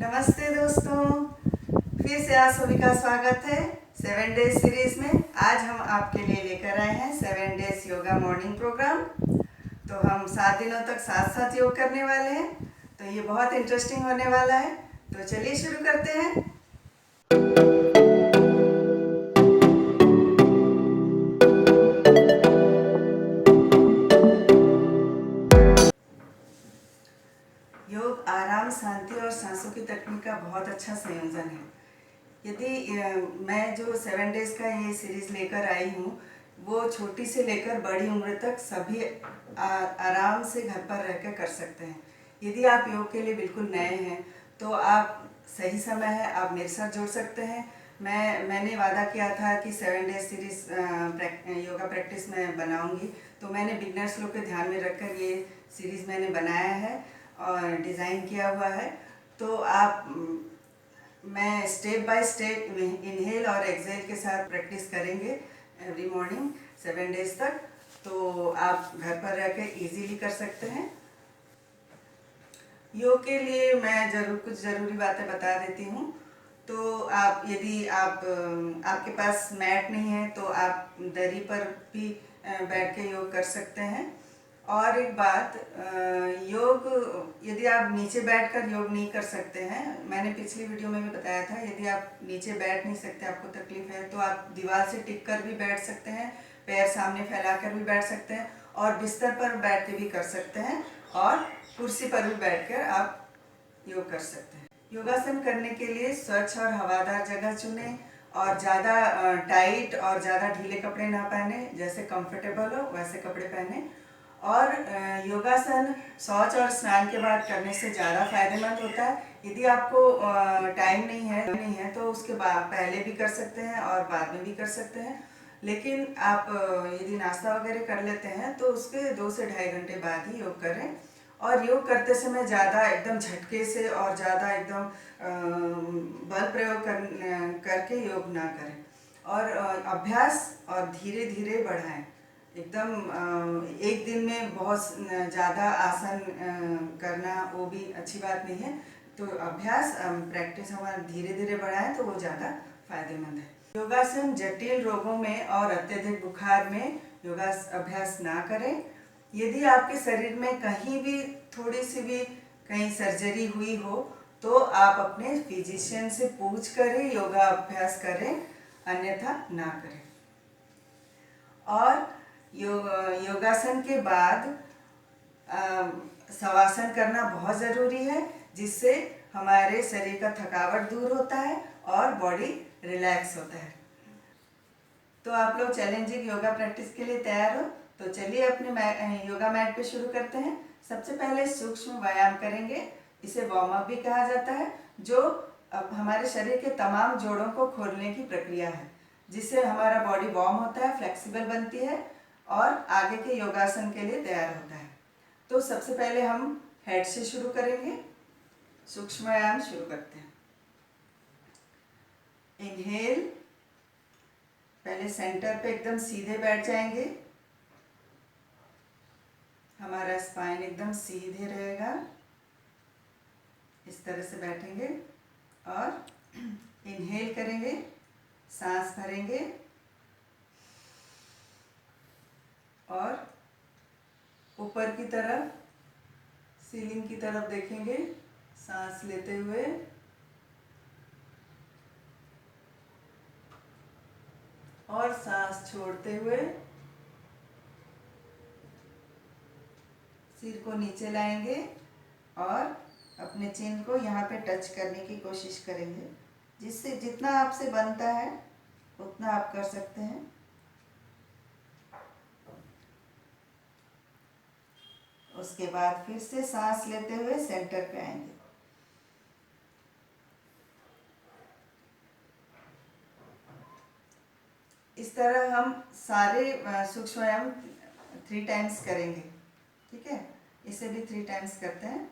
नमस्ते दोस्तों, फिर से आप सभी का स्वागत है 7 डेज सीरीज में। आज हम आपके लिए लेकर आए हैं 7 डेज योगा मॉर्निंग प्रोग्राम। तो हम 7 दिनों तक साथ साथ योग करने वाले हैं, तो ये बहुत इंटरेस्टिंग होने वाला है। तो चलिए शुरू करते हैं। योग आराम, शांति और सांसों की तकनीक का बहुत अच्छा संयोजन है। यदि मैं जो 7 डेज का ये सीरीज लेकर आई हूँ, वो छोटी से लेकर बड़ी उम्र तक सभी आराम से घर पर रहकर कर सकते हैं। यदि आप योग के लिए बिल्कुल नए हैं तो आप सही समय है, आप मेरे साथ जुड़ सकते हैं। मैंने वादा किया था कि 7 डेज सीरीज योगा प्रैक्टिस में बनाऊंगी, तो मैंने बिगनर्स लोग के ध्यान में रखकर ये सीरीज़ मैंने बनाया है और डिज़ाइन किया हुआ है। तो मैं स्टेप बाय स्टेप इनहेल और एक्सहेल के साथ प्रैक्टिस करेंगे एवरी मॉर्निंग 7 डेज तक। तो आप घर पर रहकर इजीली कर सकते हैं। योग के लिए मैं कुछ ज़रूरी बातें बता देती हूँ। तो यदि आपके पास मैट नहीं है तो आप दरी पर भी बैठ के योग कर सकते हैं। और एक बात, योग यदि आप नीचे बैठकर योग नहीं कर सकते हैं, मैंने पिछली वीडियो में भी बताया था, यदि आप नीचे बैठ नहीं सकते, आपको तकलीफ है, तो आप दीवार से टिक कर भी बैठ सकते हैं, पैर सामने फैलाकर भी बैठ सकते हैं, और बिस्तर पर बैठ के भी कर सकते हैं, और कुर्सी पर भी बैठकर आप योग कर सकते हैं। योगासन करने के लिए स्वच्छ और हवादार जगह चुनें और ज़्यादा टाइट और ज़्यादा ढीले कपड़े ना पहने, जैसे कंफर्टेबल हो वैसे कपड़े पहने। और योगासन शौच और स्नान के बाद करने से ज़्यादा फायदेमंद होता है। यदि आपको टाइम नहीं है तो उसके बाद पहले भी कर सकते हैं और बाद में भी कर सकते हैं। लेकिन आप यदि नाश्ता वगैरह कर लेते हैं तो उसके 2 से ढाई घंटे बाद ही योग करें। और योग करते समय ज़्यादा एकदम झटके से और ज़्यादा एकदम बल प्रयोग करके योग ना करें। और अभ्यास और धीरे धीरे बढ़ाएं। एकदम एक दिन में बहुत ज़्यादा आसन करना वो भी अच्छी बात नहीं है। तो अभ्यास प्रैक्टिस हमारा धीरे धीरे बढ़ाएं तो वो ज़्यादा फायदेमंद है। योगासन जटिल रोगों में और अत्यधिक बुखार में योगा अभ्यास ना करें। यदि आपके शरीर में कहीं भी थोड़ी सी भी कहीं सर्जरी हुई हो तो आप अपने फिजिशियन से पूछ कर ही योगा अभ्यास करें, अन्यथा ना करें। और योगासन के बाद शवासन करना बहुत ज़रूरी है, जिससे हमारे शरीर का थकावट दूर होता है और बॉडी रिलैक्स होता है। तो आप लोग चैलेंजिंग योगा प्रैक्टिस के लिए तैयार हो? तो चलिए अपने योगा मैट पे शुरू करते हैं। सबसे पहले सूक्ष्म व्यायाम करेंगे, इसे वार्म अप भी कहा जाता है, जो हमारे शरीर के तमाम जोड़ों को खोलने की प्रक्रिया है, जिससे हमारा बॉडी वार्म होता है, फ्लेक्सिबल बनती है और आगे के योगासन के लिए तैयार होता है। तो सबसे पहले हम हेड से शुरू करेंगे। सूक्ष्म व्यायाम शुरू करते हैं। इनहेल, पहले सेंटर पे एकदम सीधे बैठ जाएंगे। हमारा स्पाइन एकदम सीधे रहेगा, इस तरह से बैठेंगे और इनहेल करेंगे, सांस भरेंगे और ऊपर की तरफ, सीलिंग की तरफ देखेंगे, सांस लेते हुए और सांस छोड़ते हुए सिर को नीचे लाएंगे और अपने चिन को यहाँ पे टच करने की कोशिश करेंगे, जिससे जितना आपसे बनता है उतना आप कर सकते हैं। उसके बाद फिर से सांस लेते हुए सेंटर पे आएंगे। इस तरह हम सारे सूक्ष्म व्यायाम 3 टाइम्स करेंगे, ठीक है? इसे भी 3 टाइम्स करते हैं।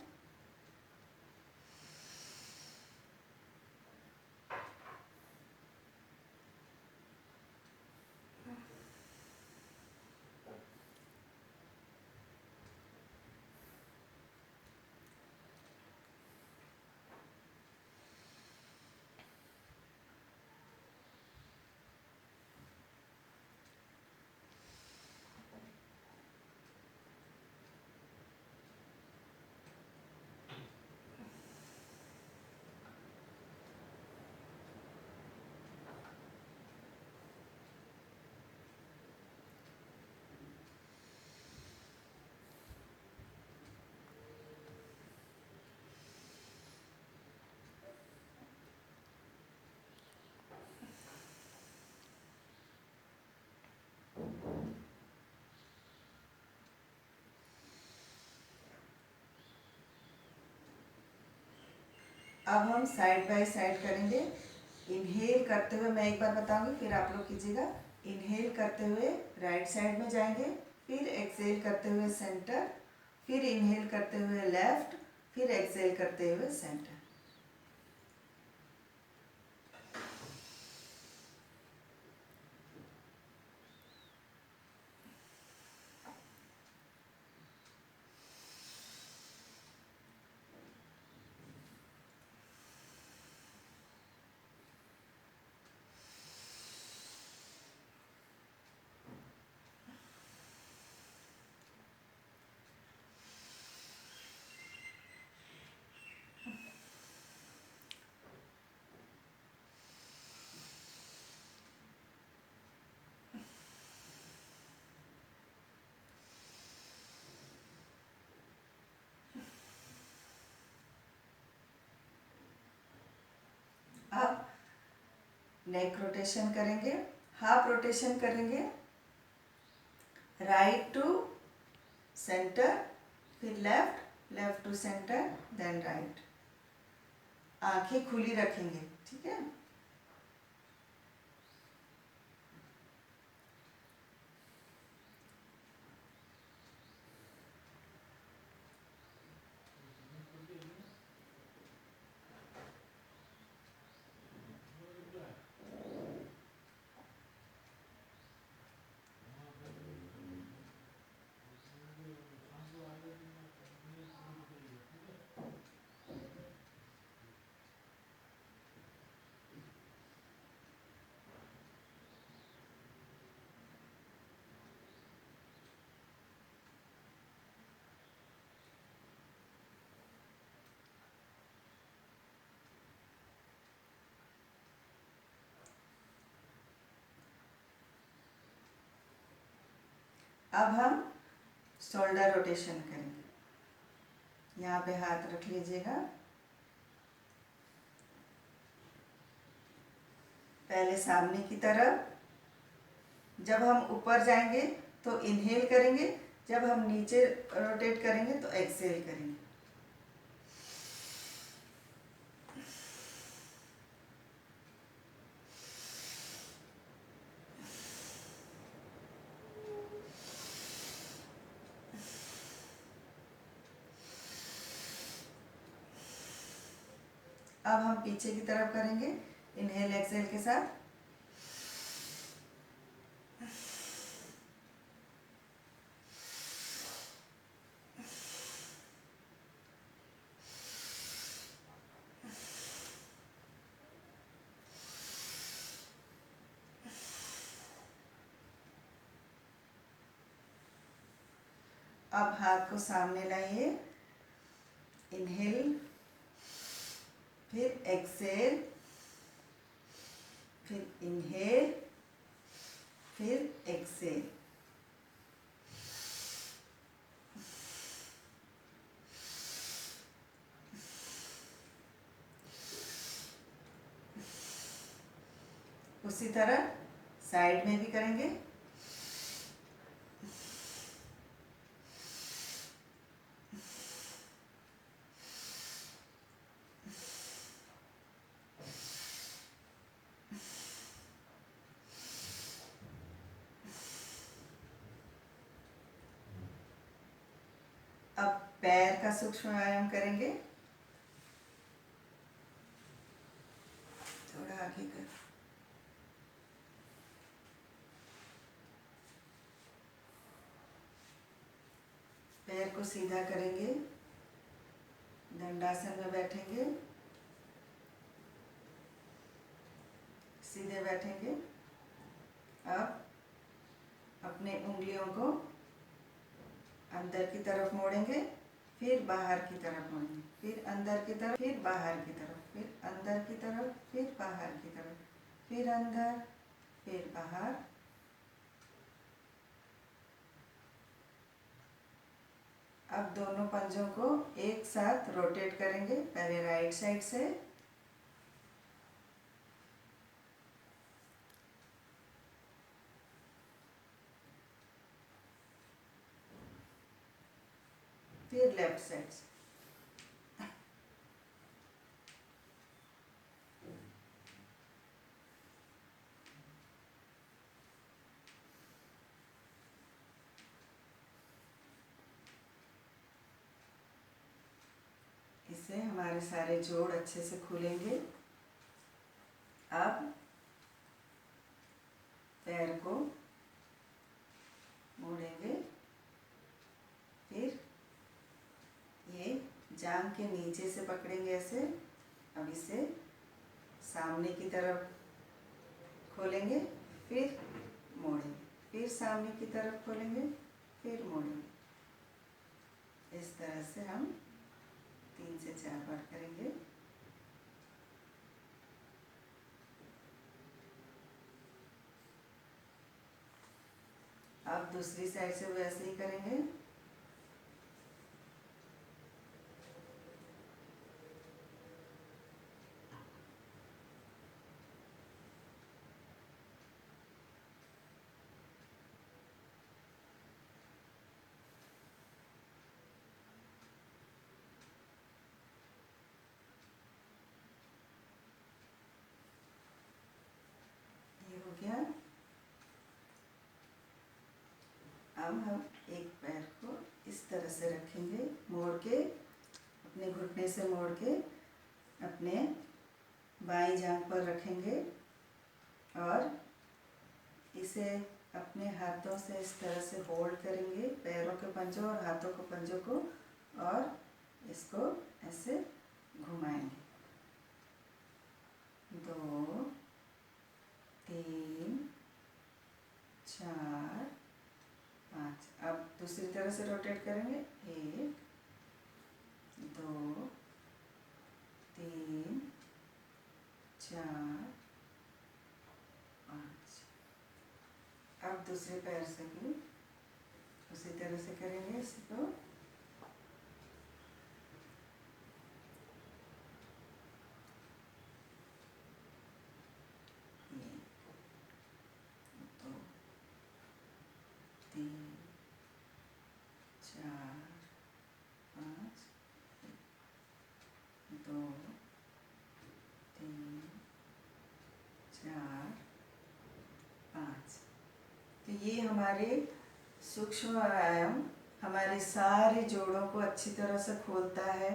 अब हम साइड बाय साइड करेंगे। इनहेल करते हुए मैं एक बार बताऊंगी, फिर आप लोग कीजिएगा। इनहेल करते हुए राइट साइड में जाएंगे, फिर एक्सेल करते हुए सेंटर, फिर इनहेल करते हुए लेफ्ट, फिर एक्सेल करते हुए सेंटर। अब नेक रोटेशन करेंगे, हाफ रोटेशन करेंगे, राइट टू सेंटर, फिर left, left to centre, then right. आंखें खुली रखेंगे, ठीक है। अब हम शोल्डर रोटेशन करेंगे। यहाँ पे हाथ रख लीजिएगा। पहले सामने की तरफ। जब हम ऊपर जाएंगे तो इनहेल करेंगे, जब हम नीचे रोटेट करेंगे तो एक्सेल करेंगे। अब हम पीछे की तरफ करेंगे, इनहेल एक्सेल के साथ। अब हाथ को सामने लाइए, इनहेल, फिर एक्सेल, फिर इनहेल, फिर एक्सेल। उसी तरह साइड में भी करेंगे। अब पैर का सूक्ष्म व्यायाम करेंगे। थोड़ा आगे कर। पैर को सीधा करेंगे, दंडासन में बैठेंगे, सीधे बैठेंगे। अब अपने उंगलियों को अंदर की तरफ मोड़ेंगे, फिर बाहर की तरफ मोड़ेंगे, फिर अंदर की तरफ, फिर बाहर की तरफ, फिर अंदर की तरफ, फिर बाहर की तरफ, फिर अंदर, फिर बाहर। अब दोनों पंजों को एक साथ रोटेट करेंगे, पहले राइट साइड से, फिर लेफ्ट साइड से। इससे हमारे सारे जोड़ अच्छे से खुलेंगे। अब पैर को मोड़ेंगे, फिर ये जांघ के नीचे से पकड़ेंगे ऐसे। अब इसे सामने की तरफ खोलेंगे, फिर मोड़ेंगे, फिर सामने की तरफ खोलेंगे, फिर मोड़ेंगे। इस तरह से हम 3 से 4 बार करेंगे। अब दूसरी साइड से वैसे ही करेंगे। ये हो गया। अब हम एक पैर को इस तरह से रखेंगे, मोड़ के, अपने घुटने से मोड़ के अपने बाईं जांघ पर रखेंगे और इसे अपने हाथों से इस तरह से होल्ड करेंगे, पैरों के पंजों और हाथों के पंजों को, और इसको ऐसे घुमाएंगे। 2 3 4 5। अब दूसरी तरह से रोटेट करेंगे। 1 2 3 4 5। अब दूसरे पैर से भी उसी तरह से करेंगे इसको। तो ये हमारे सूक्ष्म व्यायाम हमारे सारे जोड़ों को अच्छी तरह से खोलता है।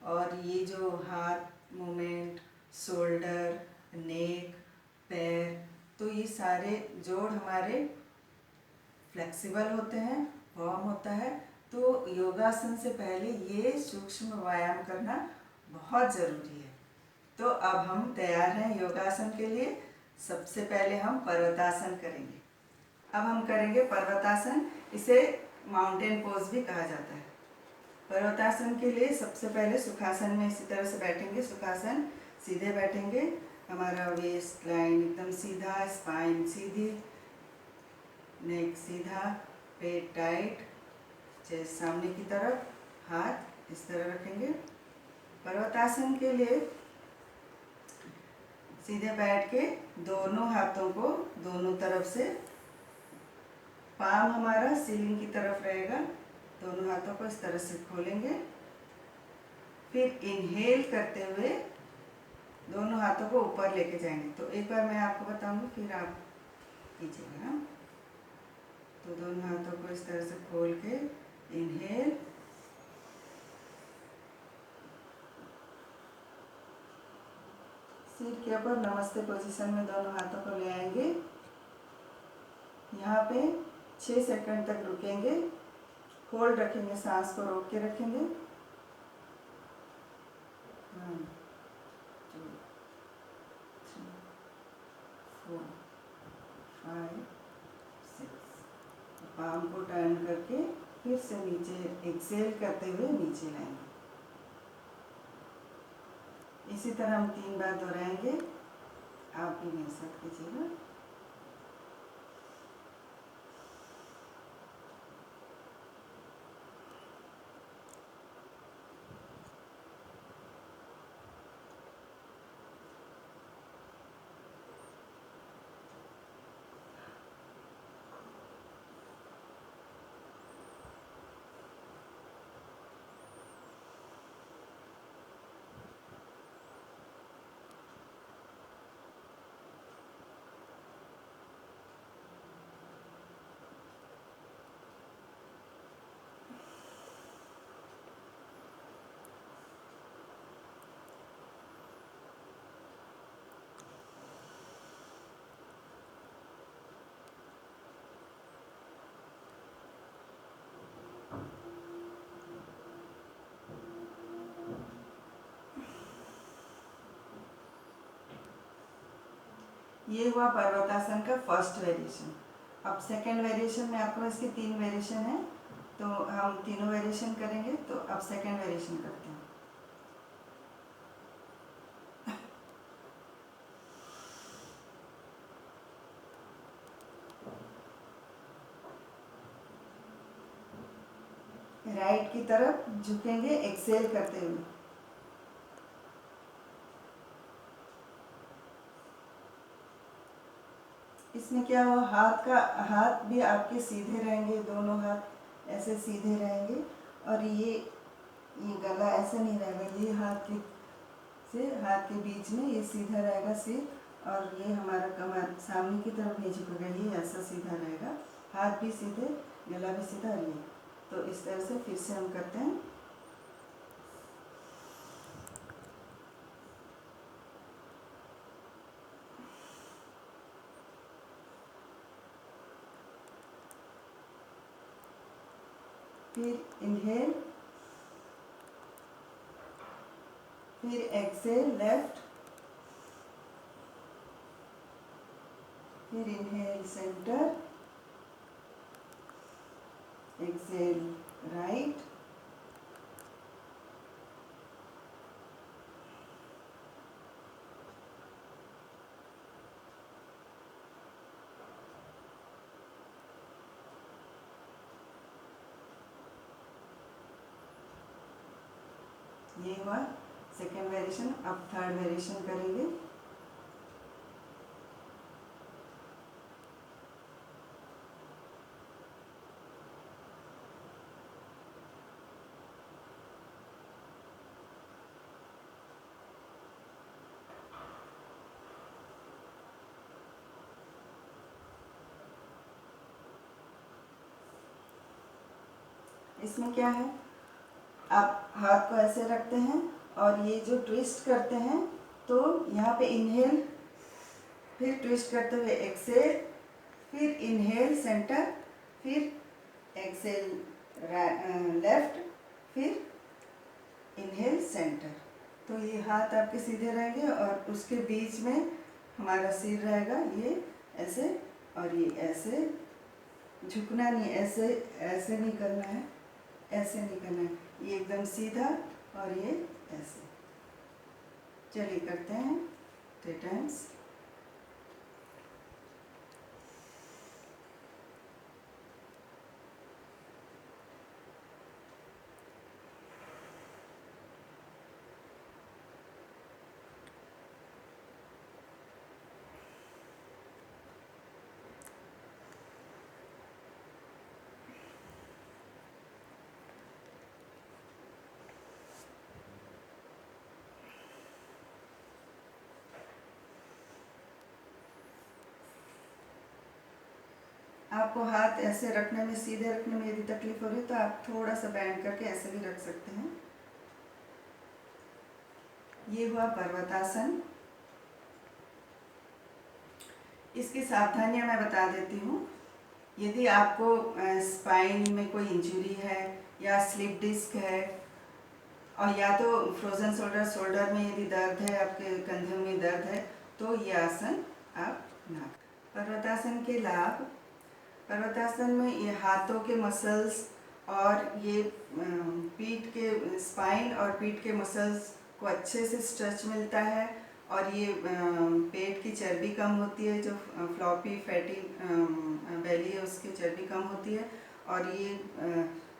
और ये जो हाथ मूवमेंट, शोल्डर, नेक, पैर, तो ये सारे जोड़ हमारे फ्लेक्सिबल होते हैं, वार्म होता है। तो योगासन से पहले ये सूक्ष्म व्यायाम करना बहुत ज़रूरी है। तो अब हम तैयार हैं योगासन के लिए। सबसे पहले हम पर्वतासन करेंगे। अब हम करेंगे पर्वतासन। इसे माउंटेन पोज भी कहा जाता है। पर्वतासन के लिए सबसे पहले सुखासन में इसी तरह से बैठेंगे। सुखासन, सीधे बैठेंगे, हमारा वेस्ट लाइन एकदम सीधा, स्पाइन सीधी, नेक सीधा, पेट टाइट, चेस्ट सामने की तरफ, हाथ इस तरह रखेंगे। पर्वतासन के लिए सीधे बैठ के दोनों हाथों को दोनों तरफ से, पाम हमारा सीलिंग की तरफ रहेगा, दोनों हाथों को इस तरह से खोलेंगे। फिर इनहेल करते हुए दोनों हाथों को ऊपर लेके जाएंगे। तो एक बार मैं आपको बताऊंगी, फिर आप कीजिएगा। तो दोनों हाथों को इस तरह से खोल के इनहेल, सिर के ऊपर नमस्ते पोजीशन में दोनों हाथों को ले आएंगे। यहाँ पे 6 सेकंड तक रुकेंगे, होल्ड रखेंगे, सांस को रोक के रखेंगे। 1 2 3 4 5 6। पाम को टर्न करके फिर से नीचे एक्सेल करते हुए नीचे लाएंगे। इसी तरह हम 3 बार दोहराएंगे। आप भी मेरे साथ कीजिएगा। ये हुआ पर्वतासन का फर्स्ट वेरिएशन। अब सेकंड वेरिएशन में आपको इसके 3 वेरिएशन है, तो हम तीनों वेरिएशन करेंगे। तो अब सेकंड वेरिएशन करते हैं। राइट की तरफ झुकेंगे एक्सेल करते हुए। इसमें क्या हुआ, हाथ भी आपके सीधे रहेंगे, दोनों हाथ ऐसे सीधे रहेंगे, और ये गला ऐसे नहीं रहेगा, ये हाथ के बीच में ये सीधा रहेगा सिर, और ये हमारा कमर सामने की तरफ नहीं झुकेगा, ये ऐसा सीधा रहेगा, हाथ भी सीधे, गला भी सीधा। और ये तो इस तरह से फिर से हम करते हैं। फिर इनहेल, फिर एक्सेल लेफ्ट, फिर इनहेल सेंटर, एक्सेल राइट, ये हुआ सेकेंड वेरिएशन। अब थर्ड वेरिएशन करेंगे। इसमें क्या है, आप हाथ को ऐसे रखते हैं और ये जो ट्विस्ट करते हैं, तो यहाँ पे इनहेल, फिर ट्विस्ट करते हुए एक्सेल, फिर इनहेल सेंटर, फिर एक्सेल लेफ्ट, फिर इनहेल सेंटर। तो ये हाथ आपके सीधे रहेंगे और उसके बीच में हमारा सिर रहेगा, ये ऐसे, और ये ऐसे, झुकना नहीं, ऐसे ऐसे नहीं करना है, ऐसे नहीं करना है, ये एकदम सीधा, और ये ऐसे। चलिए करते हैं 3 टाइम्स। आपको हाथ ऐसे रखने में, सीधे रखने में यदि तकलीफ हो रही है तो आप थोड़ा सा बैंड करके ऐसे भी रख सकते हैं। ये हुआ पर्वतासन। इसकी सावधानियां मैं बता देती हूँ। यदि आपको स्पाइन में कोई इंजरी है, या स्लिप डिस्क है, और या तो फ्रोजन शोल्डर में यदि दर्द है, आपके कंधे में दर्द है, तो ये आसन आप ना करें। पर्वतासन के लाभ। पर्वतासन में ये हाथों के मसल्स और ये पीठ के स्पाइन और पीठ के मसल्स को अच्छे से स्ट्रेच मिलता है, और ये पेट की चर्बी कम होती है, जो फ्लॉपी फैटी बेली है उसकी चर्बी कम होती है, और ये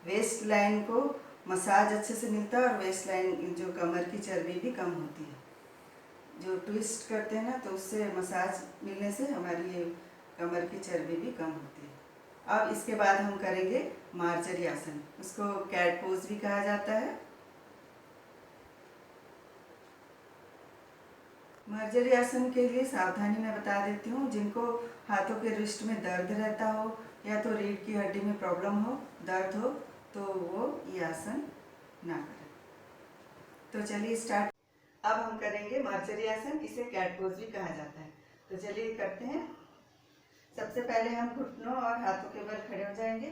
वेस्ट लाइन को मसाज अच्छे से मिलता है, और वेस्ट लाइन जो कमर की चर्बी भी कम होती है। जो ट्विस्ट करते हैं ना, तो उससे मसाज मिलने से हमारी ये कमर की चर्बी भी कम होती है। अब इसके बाद हम करेंगे मार्जरी आसन। उसको कैट पोज भी कहा जाता है। मार्जरी आसन के लिए सावधानी मैं बता देती हूँ। जिनको हाथों के रिस्ट में दर्द रहता हो, या तो रीढ़ की हड्डी में प्रॉब्लम हो, दर्द हो, तो वो ये आसन ना करें। तो चलिए स्टार्ट। अब हम करेंगे मार्जरी आसन। इसे कैट पोज भी कहा जाता है। तो चलिए करते हैं। सबसे पहले हम घुटनों और हाथों के बल खड़े हो जाएंगे।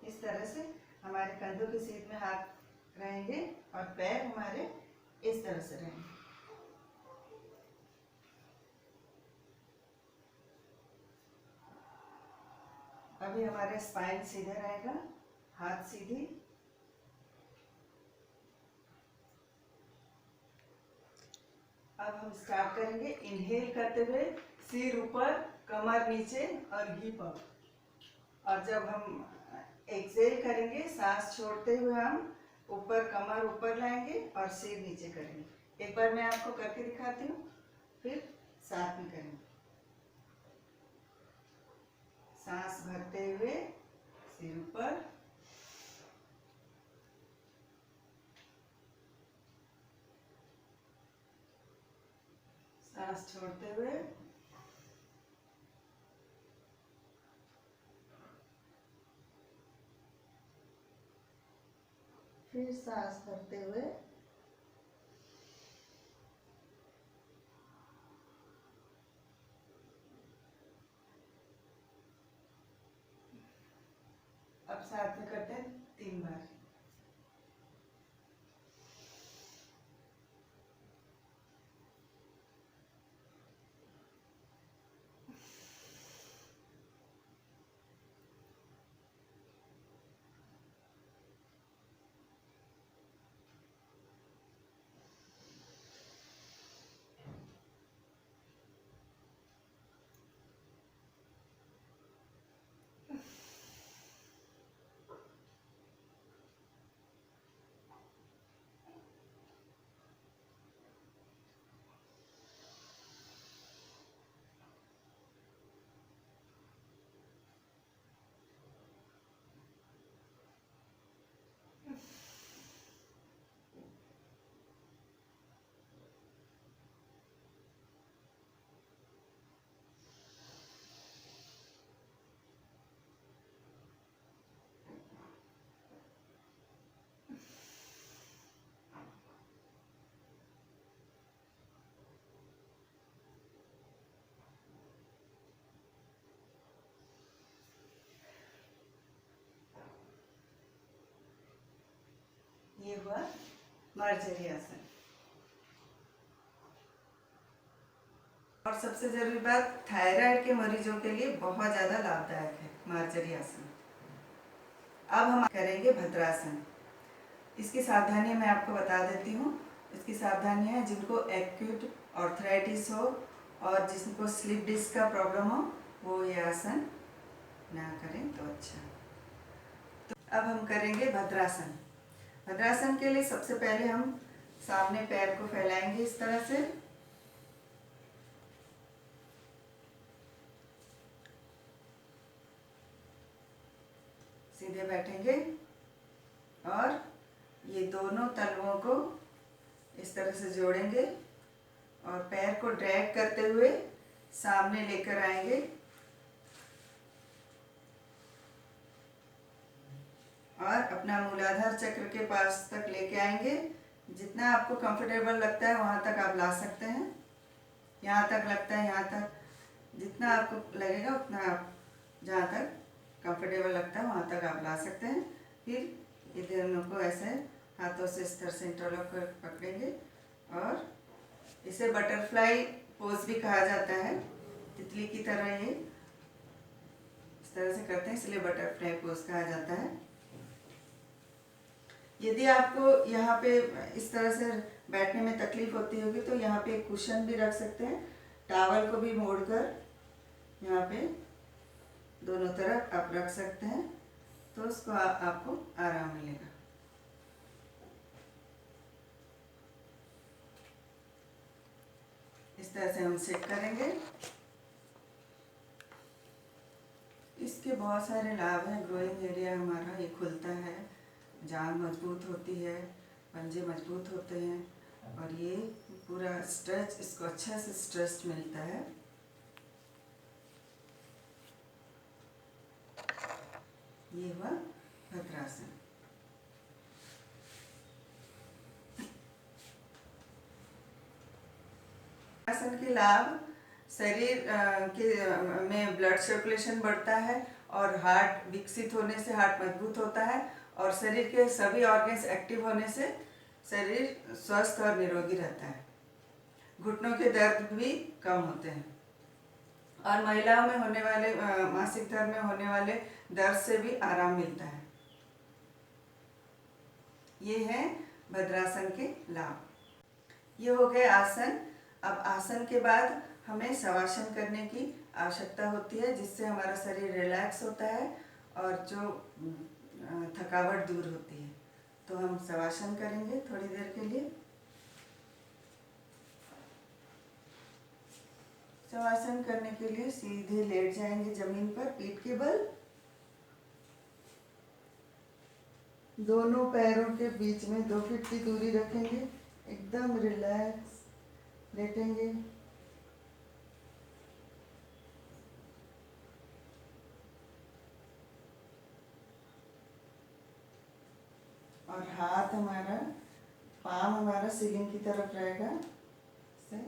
इस तरह से हमारे कंधों की सीध में हाथ रहेंगे, और पैर हमारे इस तरह से रहेंगे। अभी हमारे स्पाइन सीधे रहेगा, हाथ सीधी। अब हम स्टार्ट करेंगे इनहेल करते हुए, सिर ऊपर, कमर नीचे और हिप अप। और जब हम एक्सेल करेंगे, सांस छोड़ते हुए हम ऊपर, कमर ऊपर लाएंगे और सिर नीचे करेंगे। एक बार मैं आपको करके दिखाती हूँ, फिर साथ में करेंगे। सांस भरते हुए सिर ऊपर, सांस छोड़ते हुए, फिर सांस भरते हुए, अब साथ में करते हैं 3 बार। ये हुआ मार्जरी आसन। और सबसे जरूरी बात, थायराइड के मरीजों के लिए बहुत ज़्यादा लाभदायक है मार्जरी आसन। अब हम करेंगे भद्रासन। इसकी सावधानियां मैं आपको बता देती हूँ। इसकी सावधानियां हैं, जिनको एक्यूट आर्थराइटिस हो और जिनको स्लिप डिस्क का प्रॉब्लम हो, वो ये आसन ना करें तो अच्छा। तो अब हम करेंगे भद्रासन। भद्रासन के लिए सबसे पहले हम सामने पैर को फैलाएंगे इस तरह से, सीधे बैठेंगे और ये दोनों तलवों को इस तरह से जोड़ेंगे और पैर को ड्रैग करते हुए सामने लेकर आएंगे और अपना मूलाधार चक्र के पास तक लेके आएंगे। जितना आपको कंफर्टेबल लगता है वहाँ तक आप ला सकते हैं। यहाँ तक लगता है, यहाँ तक, जितना आपको लगेगा उतना आप, जहाँ तक कंफर्टेबल लगता है वहाँ तक आप ला सकते हैं। फिर ये दोनों को ऐसे हाथों से इस तरह से इंटरलॉक कर पकड़ेंगे और इसे बटरफ्लाई पोज भी कहा जाता है। तितली की तरह ये इस तरह से करते हैं, इसलिए बटरफ्लाई पोज कहा जाता है। यदि आपको यहाँ पे इस तरह से बैठने में तकलीफ होती होगी तो यहाँ पे एक कुशन भी रख सकते हैं। टॉवल को भी मोड़कर यहाँ पे दोनों तरफ आप रख सकते हैं, तो उसको आपको आराम मिलेगा। इस तरह से हम सेट करेंगे। इसके बहुत सारे लाभ हैं। ग्रोइंग एरिया हमारा ये खुलता है, जांघ मजबूत होती है, पंजे मजबूत होते हैं और ये पूरा स्ट्रेच, इसको अच्छा से स्ट्रेच मिलता है। ये हुआ भद्रासन। आसन के लाभ, शरीर के में ब्लड सर्कुलेशन बढ़ता है और हार्ट विकसित होने से हार्ट मजबूत होता है और शरीर के सभी ऑर्गन्स एक्टिव होने से शरीर स्वस्थ और निरोगी रहता है। घुटनों के दर्द भी कम होते हैं और महिलाओं में होने वाले मासिक धर्म में होने वाले दर्द से भी आराम मिलता है। ये है भद्रासन के लाभ। ये हो गए आसन। अब आसन के बाद हमें शवासन करने की आवश्यकता होती है, जिससे हमारा शरीर रिलैक्स होता है और जो थकावट दूर होती है। तो हम शवासन करेंगे थोड़ी देर के लिए। शवासन करने के लिए सीधे लेट जाएंगे जमीन पर, पीठ के बल। दोनों पैरों के बीच में 2 फीट की दूरी रखेंगे, एकदम रिलैक्स लेटेंगे। और हाथ हमारा, पाम हमारा सीलिंग की तरफ रहेगा से।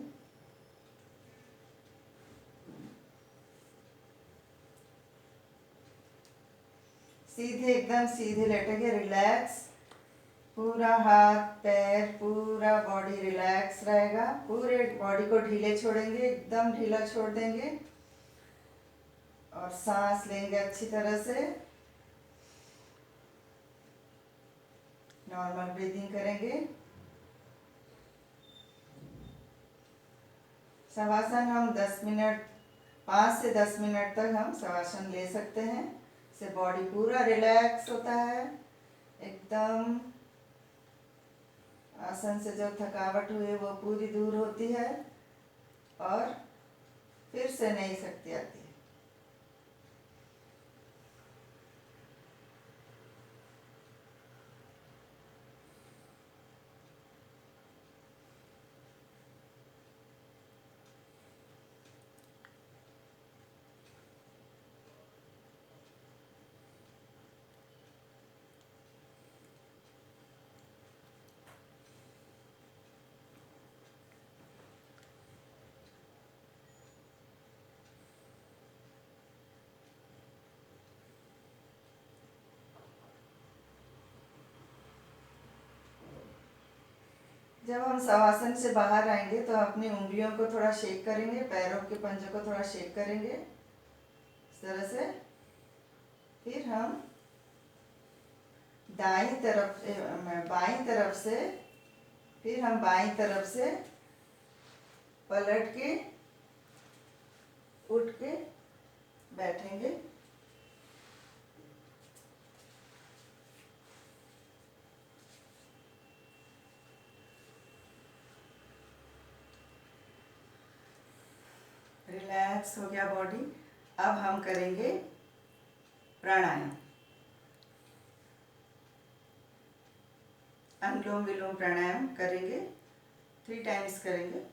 सीधे, एकदम सीधे लेटेंगे, रिलैक्स। पूरा हाथ पैर पूरा बॉडी रिलैक्स रहेगा। पूरे बॉडी को ढीले छोड़ेंगे, एकदम ढीला छोड़ देंगे। और सांस लेंगे अच्छी तरह से। नॉर्मल ब्रीदिंग करेंगे। शवासन हम 10 मिनट, 5 से 10 मिनट तक हम शवासन ले सकते हैं। इससे बॉडी पूरा रिलैक्स होता है एकदम। आसन से जो थकावट हुई वो पूरी दूर होती है और फिर से नई शक्ति आती है। जब हम शवासन से बाहर आएंगे तो अपनी उंगलियों को थोड़ा शेक करेंगे, पैरों के पंजों को थोड़ा शेक करेंगे इस तरह से। फिर हम दाईं तरफ, बाईं तरफ से, फिर हम बाईं तरफ से पलट के उठ के बैठेंगे। रिलैक्स हो गया बॉडी। अब हम करेंगे प्राणायाम, अनुलोम विलोम प्राणायाम करेंगे। 3 टाइम्स करेंगे।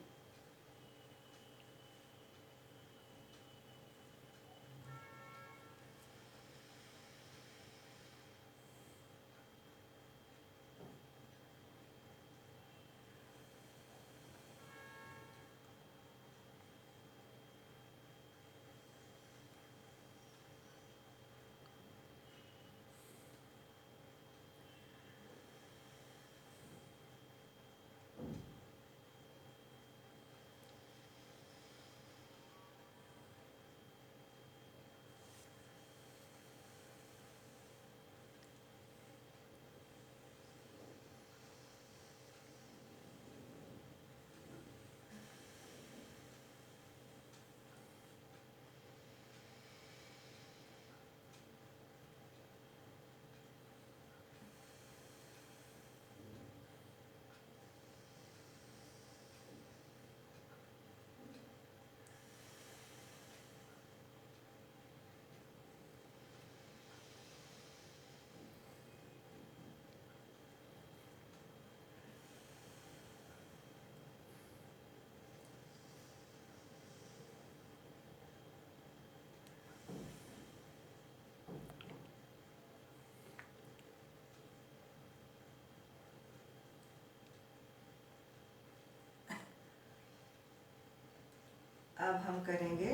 अब हम करेंगे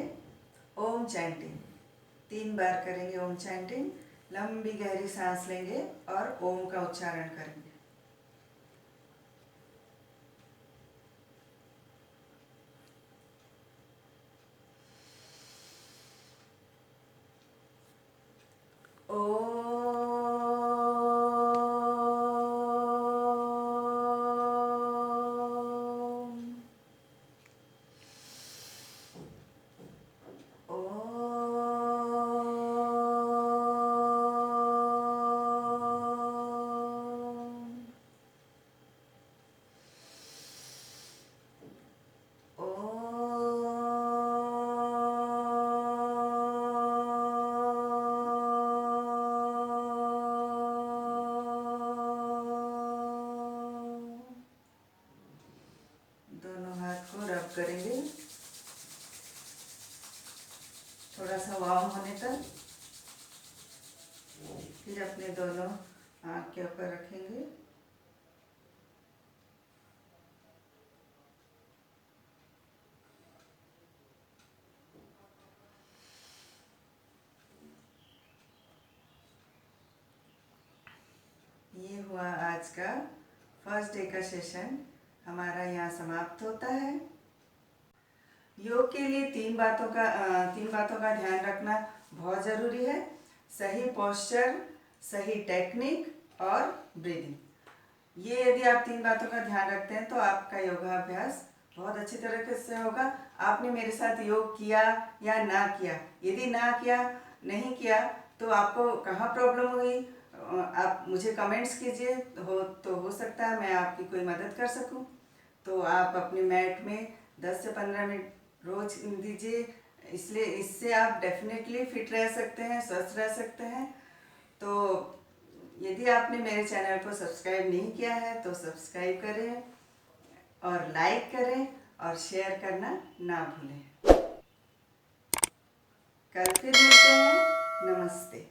ओम चैंटिंग। 3 बार करेंगे ओम चैंटिंग। लंबी गहरी सांस लेंगे और ओम का उच्चारण करेंगे। दोनों हाथ को रब करेंगे थोड़ा सा वार्म होने तक। फिर अपने दोनों आँख के ऊपर रखेंगे। ये हुआ आज का फर्स्ट डे का सेशन, हमारा यहाँ समाप्त होता है। योग के लिए तीन बातों का ध्यान रखना बहुत ज़रूरी है। सही पोस्चर, सही टेक्निक और ब्रीदिंग। ये यदि आप तीन बातों का ध्यान रखते हैं तो आपका योगाभ्यास बहुत अच्छी तरीके से होगा। आपने मेरे साथ योग किया या ना किया, यदि ना किया, नहीं किया तो आपको कहाँ प्रॉब्लम हुई, आप मुझे कमेंट्स कीजिए। हो सकता है मैं आपकी कोई मदद कर सकूं। तो आप अपने मैट में 10 से 15 मिनट रोज दीजिए, इसलिए इससे आप डेफिनेटली फिट रह सकते हैं, स्वस्थ रह सकते हैं। तो यदि आपने मेरे चैनल को सब्सक्राइब नहीं किया है तो सब्सक्राइब करें और लाइक करें और शेयर करना ना भूलें। कल फिर मिलते हैं। नमस्ते।